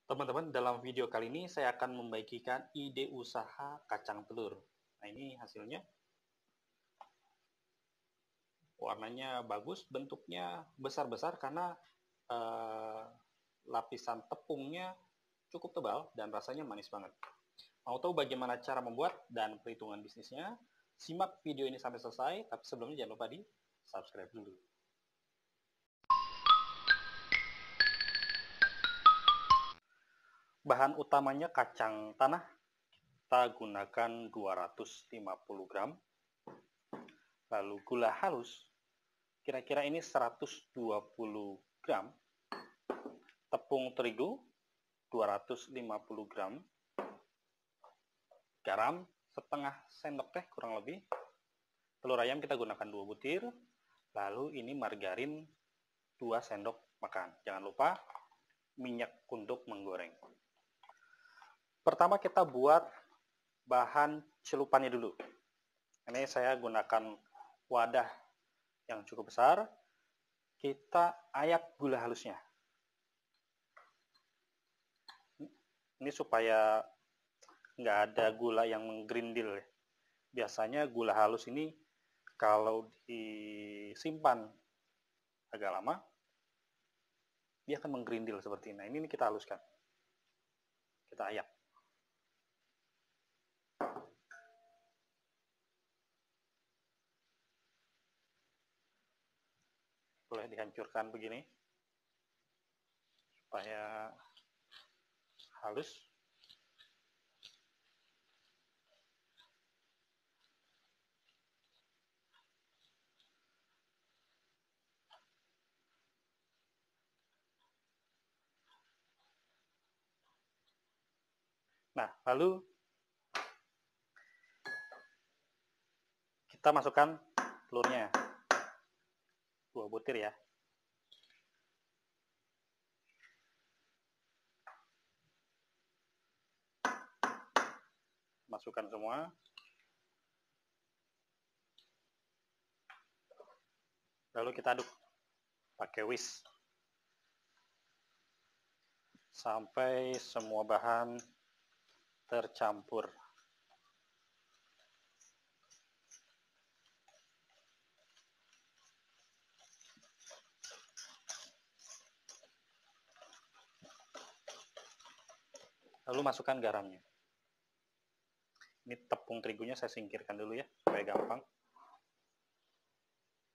Teman-teman, dalam video kali ini saya akan membagikan ide usaha kacang telur. Nah, ini hasilnya. Warnanya bagus, bentuknya besar-besar karena lapisan tepungnya cukup tebal dan rasanya manis banget. Mau tahu bagaimana cara membuat dan perhitungan bisnisnya? Simak video ini sampai selesai, tapi sebelumnya jangan lupa di subscribe dulu. Bahan utamanya kacang tanah, kita gunakan 250 gram. Lalu gula halus, kira-kira ini 120 gram. Tepung terigu, 250 gram. Garam, setengah sendok teh kurang lebih. Telur ayam kita gunakan 2 butir. Lalu ini margarin 2 sendok makan. Jangan lupa minyak untuk menggoreng. Pertama kita buat bahan celupannya dulu. Ini saya gunakan wadah yang cukup besar. Kita ayak gula halusnya. Ini supaya nggak ada gula yang menggerindil. Biasanya gula halus ini kalau disimpan agak lama, dia akan menggerindil seperti ini. Nah, ini kita haluskan. Kita ayak. Boleh dihancurkan begini supaya halus. Nah, lalu kita masukkan telurnya 2 butir ya. Masukkan semua. Lalu kita aduk pakai whisk sampai semua bahan tercampur. Lalu masukkan garamnya. Ini tepung terigunya saya singkirkan dulu ya, supaya gampang.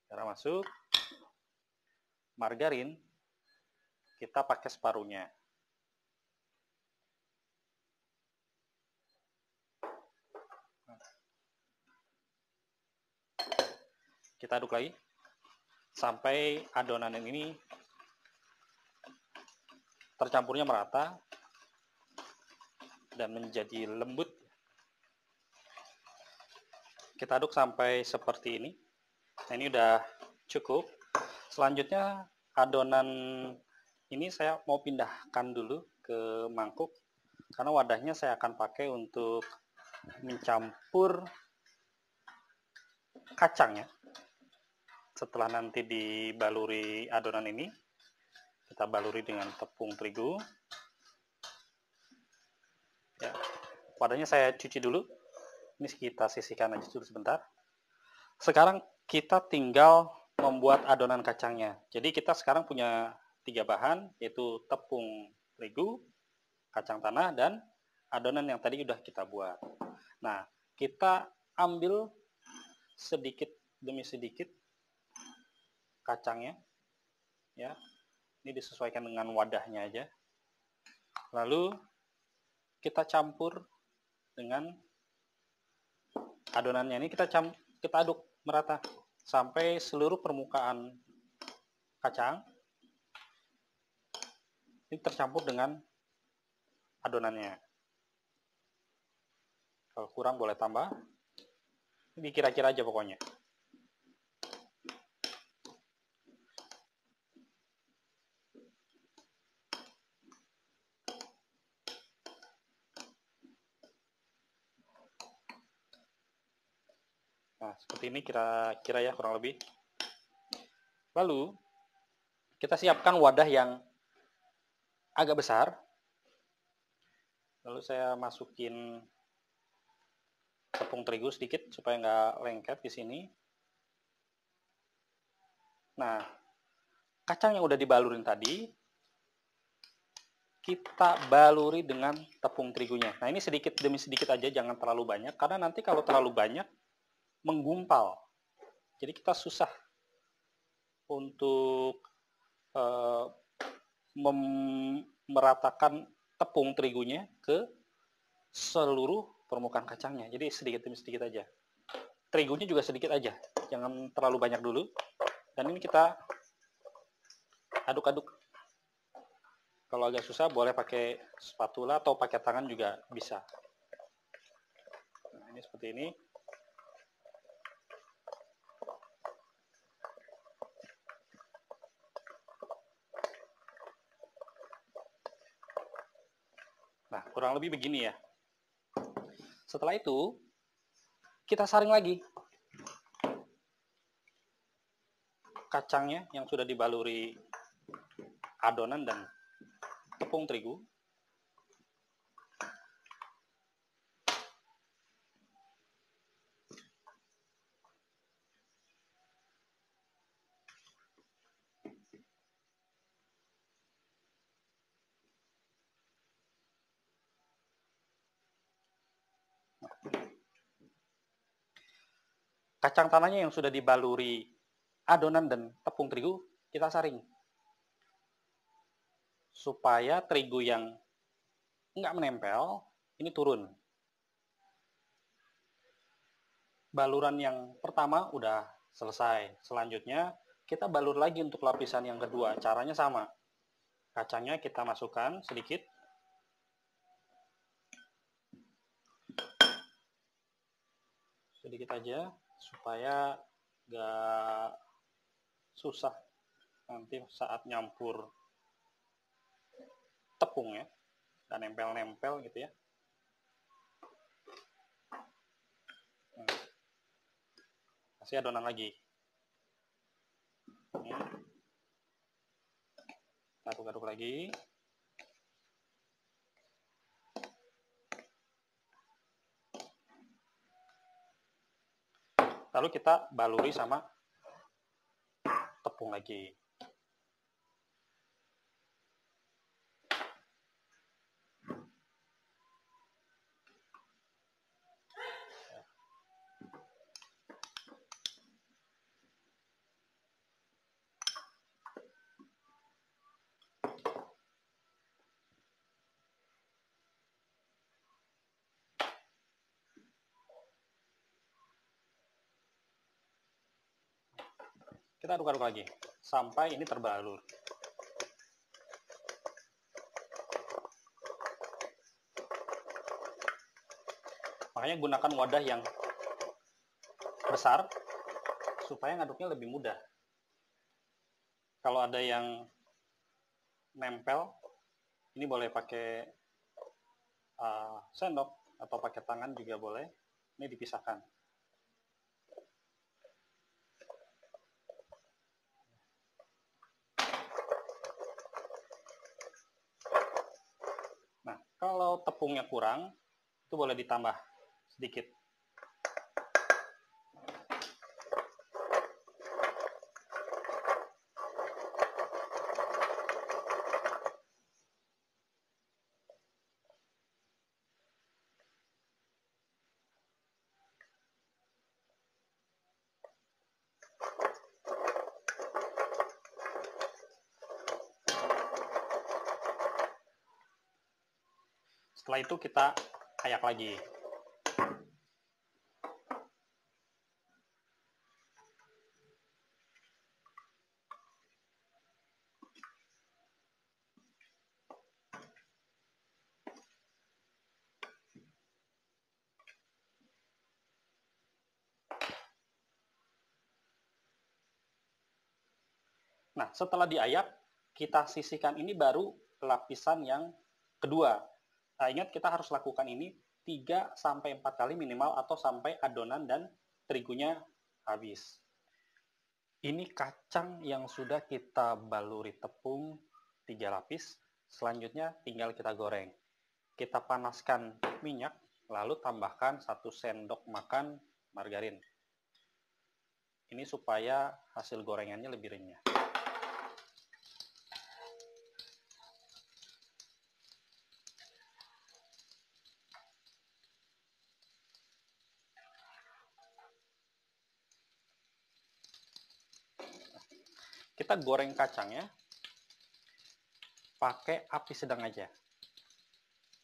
Garam masuk. Margarin, kita pakai separuhnya. Kita aduk lagi, sampai adonan ini tercampurnya merata dan menjadi lembut. Kita aduk sampai seperti ini. Nah, ini udah cukup. Selanjutnya adonan ini saya mau pindahkan dulu ke mangkuk karena wadahnya saya akan pakai untuk mencampur kacangnya. Setelah nanti dibaluri adonan ini, kita baluri dengan tepung terigu. Ya, wadahnya saya cuci dulu. Ini kita sisihkan aja dulu sebentar. Sekarang kita tinggal membuat adonan kacangnya. Jadi kita sekarang punya 3 bahan, yaitu tepung terigu, kacang tanah, dan adonan yang tadi udah kita buat. Nah, kita ambil sedikit demi sedikit kacangnya, ya. Ini disesuaikan dengan wadahnya aja. Lalu kita campur dengan adonannya. Ini kita aduk merata sampai seluruh permukaan kacang ini tercampur dengan adonannya. Kalau kurang boleh tambah. Ini kira-kira aja pokoknya. Nah, seperti ini kira-kira ya kurang lebih. Lalu kita siapkan wadah yang agak besar Lalu saya masukin tepung terigu sedikit supaya nggak lengket di sini. Nah, kacang yang udah dibalurin tadi, kita baluri dengan tepung terigunya. Nah, ini sedikit demi sedikit aja, jangan terlalu banyak, karena nanti kalau terlalu banyak, menggumpal. Jadi kita susah untuk meratakan tepung terigunya ke seluruh permukaan kacangnya. Jadi sedikit demi sedikit aja. Terigunya juga sedikit aja, jangan terlalu banyak dulu. Dan ini kita aduk-aduk. Kalau agak susah boleh pakai spatula atau pakai tangan juga bisa. Nah, ini seperti ini. Nah, kurang lebih begini ya. Setelah itu, kita saring lagi kacangnya yang sudah dibaluri adonan dan tepung terigu. Kacang tanahnya yang sudah dibaluri adonan dan tepung terigu, kita saring. Supaya terigu yang nggak menempel, ini turun. Baluran yang pertama udah selesai. Selanjutnya, kita balur lagi untuk lapisan yang kedua. Caranya sama. Kacangnya kita masukkan sedikit. Sedikit aja, supaya nggak susah nanti saat nyampur tepung ya, dan nempel-nempel gitu ya. Kasih adonan lagi. Aduk-aduk lagi. Lalu kita baluri sama tepung lagi. Kita aduk-aduk lagi sampai ini terbalur. Makanya gunakan wadah yang besar supaya ngaduknya lebih mudah. Kalau ada yang nempel, ini boleh pakai sendok atau pakai tangan juga boleh. Ini dipisahkan. Nah, kalau tepungnya kurang, itu boleh ditambah sedikit. Setelah itu kita ayak lagi. Nah, setelah diayak, kita sisihkan, ini baru lapisan yang kedua. Nah, ingat kita harus lakukan ini 3-4 kali minimal atau sampai adonan dan terigunya habis. Ini kacang yang sudah kita baluri tepung 3 lapis. Selanjutnya tinggal kita goreng. kita panaskan minyak, lalu tambahkan 1 sendok makan margarin. Ini supaya hasil gorengannya lebih renyah. Kita goreng kacangnya pakai api sedang aja,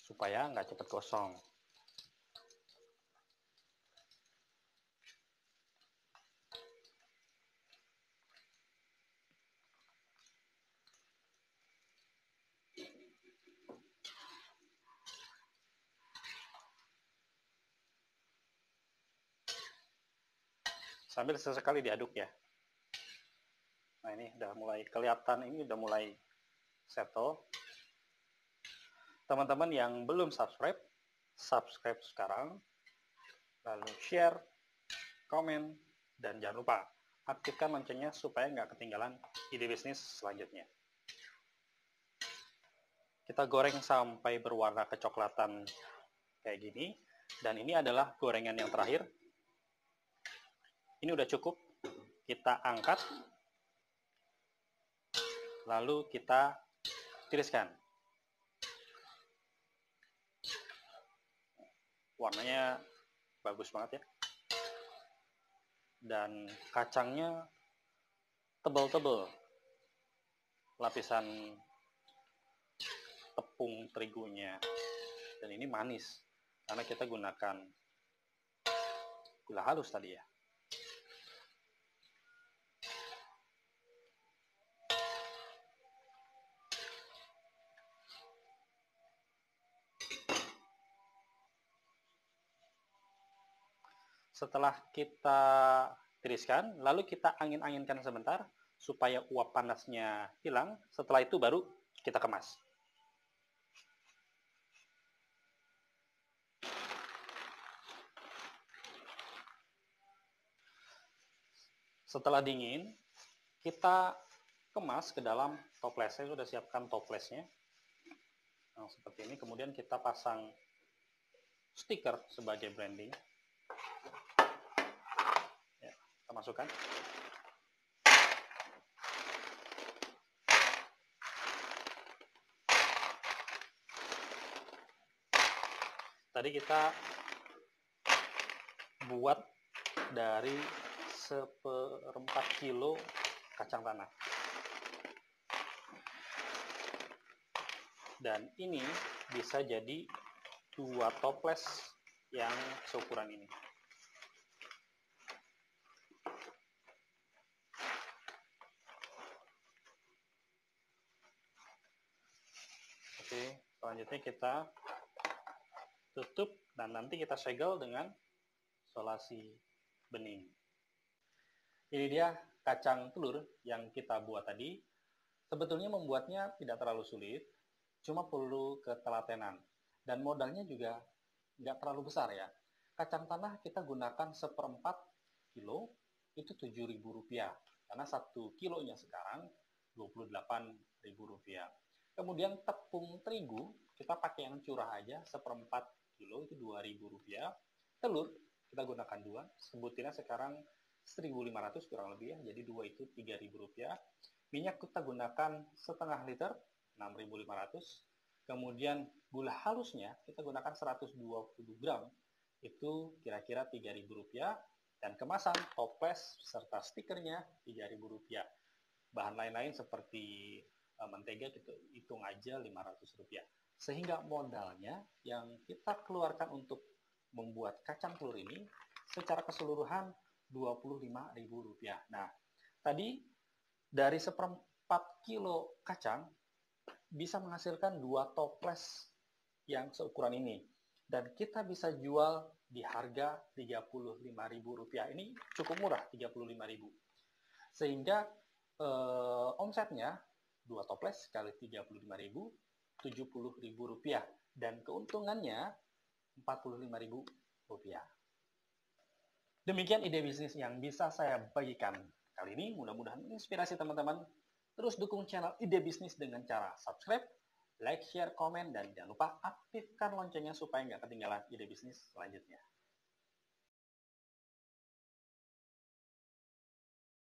supaya nggak cepat gosong. Sambil sesekali diaduk ya. Nah, ini udah mulai kelihatan, ini udah mulai settle. Teman-teman yang belum subscribe, subscribe sekarang. Lalu share, komen, dan jangan lupa aktifkan loncengnya supaya nggak ketinggalan ide bisnis selanjutnya. Kita goreng sampai berwarna kecoklatan kayak gini. Dan ini adalah gorengan yang terakhir. Ini udah cukup. Kita angkat. Lalu kita tiriskan. Warnanya bagus banget ya. Dan kacangnya tebal-tebal. Lapisan tepung terigunya. Dan ini manis. Karena kita gunakan gula halus tadi ya. Setelah kita tiriskan, lalu kita angin-anginkan sebentar supaya uap panasnya hilang. Setelah itu baru kita kemas. Setelah dingin, kita kemas ke dalam toples. Saya sudah siapkan toplesnya. Nah, seperti ini. Kemudian kita pasang stiker sebagai branding. Ya, kita masukkan. Tadi kita buat dari 1/4 kilo kacang tanah. Dan ini bisa jadi 2 toples yang seukuran ini. Oke, selanjutnya kita tutup dan nanti kita segel dengan solasi bening. Ini dia kacang telur yang kita buat tadi. Sebetulnya membuatnya tidak terlalu sulit, cuma perlu ketelatenan. Dan modalnya juga nggak terlalu besar ya. Kacang tanah kita gunakan 1/4 kilo, itu Rp7.000. Karena 1 kilonya sekarang Rp28.000. Kemudian tepung terigu, kita pakai yang curah aja, 1/4 kilo itu Rp2.000. Telur, kita gunakan 2, sebutinnya sekarang 1.500 kurang lebih ya, jadi 2 itu Rp3.000. Minyak kita gunakan setengah liter, 6.500. Kemudian gula halusnya kita gunakan 120 gram, itu kira-kira Rp3.000. Dan kemasan, toples, serta stikernya Rp3.000. Bahan lain-lain seperti mentega kita hitung aja Rp500. Sehingga modalnya yang kita keluarkan untuk membuat kacang telur ini secara keseluruhan Rp25.000. Nah, tadi dari 1/4 kilo kacang bisa menghasilkan 2 toples yang seukuran ini. Dan kita bisa jual di harga Rp35.000. Ini cukup murah, Rp35.000. Sehingga omsetnya 2 toples kali Rp35.000, Rp70.000. Dan keuntungannya Rp45.000. Demikian ide bisnis yang bisa saya bagikan kali ini. Mudah-mudahan menginspirasi teman-teman. Terus dukung channel Ide Bisnis dengan cara subscribe, like, share, komen, dan jangan lupa aktifkan loncengnya supaya nggak ketinggalan ide bisnis selanjutnya.